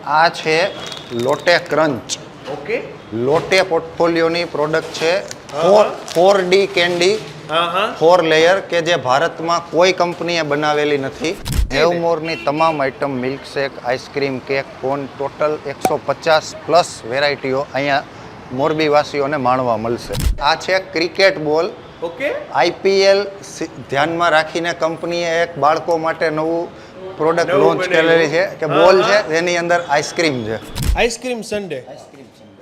આ છે લોટે crunch. Okay, લોટે પોર્ટફોલિયોની product છે. 4D કેન્ડી, 4 લેયર કે જે ભારતમાં કોઈ કંપનીએ બનાવેલી નથી. હેવમોરની તમામ આઇટમ મિલ્કશેક, આઈસ્ક્રીમ, કેક, કોન ટોટલ 150+ વેરાયટીઓ અહીંયા મોરબી વાસીઓને માણવા મળશે. આ છે ક્રિકેટ બોલ. ઓકે, IPL ધ્યાનમાં રાખીને કંપનીએ એક બાળકો માટે નવું પ્રોડક્ટ લોન્ચ કરેલી છે કે બોલ છે જેની અંદર આઈસ્ક્રીમ છે. Ice cream Sunday.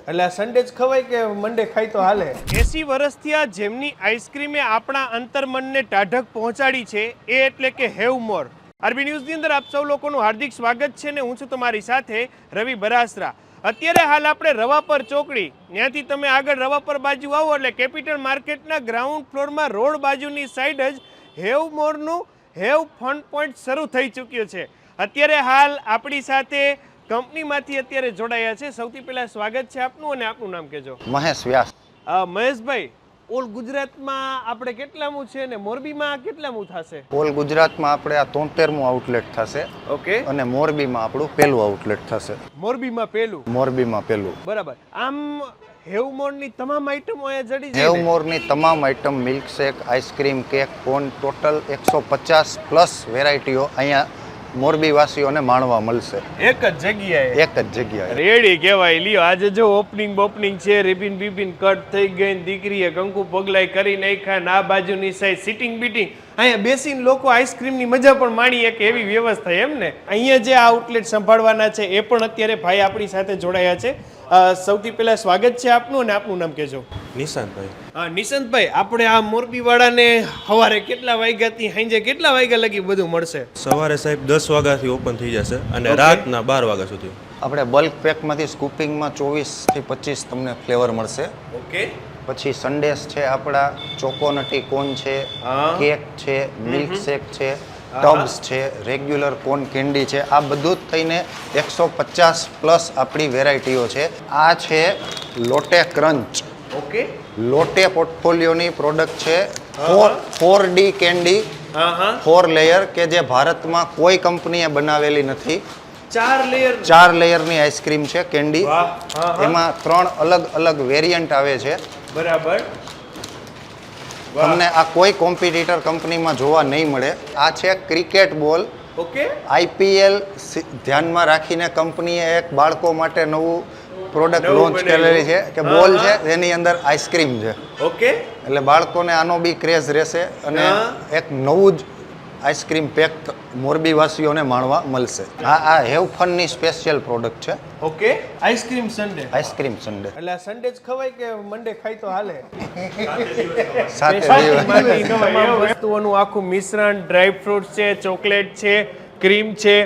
એટલે સન્ડે જ ખવાય કે મંડે ખાય તો હાલે? 80 વર્ષથી આ જેમની આઈસ્ક્રીમે આપણા અંતર્મનને ટાઢક પહોંચાડી છે એ એટલે કે હેવમોર. આરબી ન્યૂઝની અંદર આપ સૌ લોકોનું હાર્દિક સ્વાગત છે ને હું છું તમારી સાથે રવિ બરાસરા. અત્યારે હાલ આપણે રવાપર ચોકડી, ત્યાંથી તમે આગળ રવાપર બાજુ આવો એટલે કેપિટલ માર્કેટના ગ્રાઉન્ડ ફ્લોરમાં રોડ બાજુની સાઈડ જ હેવમોરનું હેવ ફન પોઈન્ટ શરૂ થઈ ચૂક્યું છે. અત્યારે હાલ આપણી સાથે કંપનીમાંથી અત્યારે જોડાયા છે. સૌથી પહેલા સ્વાગત છે આપનું અને આપનું નામ કહેજો. મહેશ વ્યાસ. મહેશભાઈ, ઓલ ગુજરાતમાં આપણે કેટલામું છે ને મોરબીમાં કેટલામું થશે? ઓલ ગુજરાતમાં આપણે આ 73મું આઉટલેટ થશે. ઓકે, અને મોરબીમાં આપણું પહેલું આઉટલેટ થશે. મોરબીમાં પહેલું? મોરબીમાં પહેલું. બરાબર. આમ હેવમોરની તમામ આઇટમો અહીંયા જડી જાય? હેવમોરની તમામ આઇટમ મિલ્કશેક, આઈસ્ક્રીમ, કેક, કોન ટોટલ 150+ વેરાયટીઓ અહીંયા મોરબી વાસીઓને માણવા મળશે. એક જ જગ્યાએ? એક જ જગ્યાએ. રેડી કહેવાય. લ્યો, આજે જો ઓપનિંગ છે, રિબિન બીબિન કટ થઈ ગઈ, દીકરીએ કંકુ પગલાઈ કરી નાખ્યા, ના બાજુની સાઈડ સિટિંગ બીટિંગ, અહીંયા બેસીને લોકો આઈસ્ક્રીમની મજા પણ માણી શકે એવી વ્યવસ્થા. એમ ને અહીંયા જે આઉટલેટ સંભાળવાના છે એ પણ અત્યારે ભાઈ આપણી સાથે જોડાયા છે. સૌથી પહેલા સ્વાગત છે આપનું અને આપનું નામ કહેજો. નિશાંતભાઈ. નિશાંતભાઈ, આપણે આ મોરબી વાળાને સવારે કેટલા વાગ્યાથી સાંજે કેટલા વાગ્યા લગી બધું મળશે? સવારે સાહેબ 10 વાગ્યાથી ઓપન થઈ જશે અને રાતના 12 વાગ્યા સુધી. આપણે બલ્ક પેકમાંથી સ્કૂપિંગમાં 24 થી 25 તમને ફ્લેવર મળશે. ઓકે. પછી સન્ડેસ છે, આપણા ચોકોનટી કોન છે, કેક છે, મિલ્કશેક છે, ટબ્સ છે, રેગ્યુલર કોન કેન્ડી છે. આ બધું જ થઈને 150+ આપણી વેરાયટીઓ છે. આ છે લોટે ક્રંચ. ઓકે. લોટે પોર્ટફોલિયોની પ્રોડક્ટ છે. 4D કેન્ડી, 4 લેયર કે જે ભારતમાં કોઈ કંપનીએ બનાવેલી નથી. 4 લેયરની આઈસ્ક્રીમ છે કેન્ડી. એમાં 3 અલગ અલગ વેરિયન્ટ આવે છે. બરાબર. તમને આ કોઈ કોમ્પિટિટર કંપનીમાં જોવા નહીં મળે. આ છે ક્રિકેટ બોલ. ઓકે. IPL ધ્યાનમાં રાખીને કંપનીએ એક બાળકો માટે નવું પ્રોડક્ટ લોન્ચ કરેલી છે કે બોલ છે જેની અંદર આઈસ્ક્રીમ છે. ઓકે. એટલે બાળકોને આનો બી ક્રેઝ રહેશે અને એક નવું જ આઈસ્ક્રીમ પેક મોરબી વાસીઓને માણવા મળશે. આ હેવ ફનની સ્પેશિયલ પ્રોડક્ટ છે. Okay. Ice cream Sunday. Ice cream Sunday. એટલે સન્ડે જ ખવાય કે મંડે ખાય તો હાલે? 7 દિવસ. તમામ વસ્તુઓનું આખું મિશ્રણ, ડ્રાય ફ્રૂટ છે, ચોકલેટ છે, ક્રીમ છે,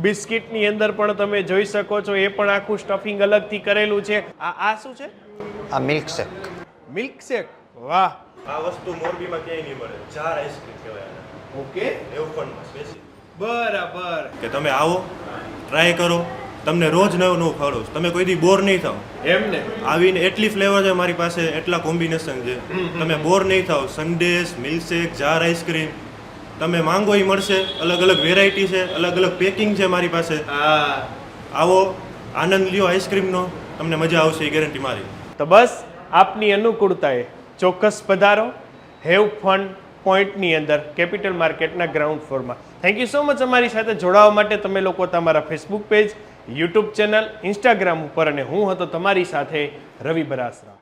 બિસ્કિટની અંદર પણ તમે જોઈ શકો છો એ પણ આખું સ્ટફિંગ અલગથી કરેલું છે. આ શું છે? આ મિલ્કશેક. મિલ્કશેક. વાહ. આ વસ્તુ મોરબીમાં ક્યાંય નહીં મળે. 4 આઈસ્ક્રીમ કહેવાય. ઓકે. એવું પણ સ્પેશિયલ. બરાબર. કે તમે આવો, ટ્રાય કરો, તમને રોજ નવું નવું ખવડાવું. તમે કોઈ દી બોર નહીં થાવ. એમ ને આવીને એટલી ફ્લેવર છે મારી પાસે, એટલા કોમ્બિનેશન છે, તમે બોર નહીં થાવ. સન્ડેસ, મિલ્કશેક, જાર આઈસ્ક્રીમ તમે માંગો એ મળશે. અલગ અલગ વેરાયટી છે, અલગ અલગ પેકિંગ છે મારી પાસે. આવો, આનંદ લ્યો આઈસ્ક્રીમનો, તમને મજા આવશે એ ગેરંટી મારી. તો બસ આપની અનુકૂળતાએ ચોક્કસ પધારો હેવ ફન પોઈન્ટની અંદર કેપિટલ માર્કેટના ગ્રાઉન્ડ ફ્લોરમાં. થેન્ક યુ સો મચ અમારી સાથે જોડાવા માટે. તમે લોકો તમારા Facebook page, YouTube channel, Instagram ઉપર, અને હું હતો તમારી સાથે રવિ બરાસરા.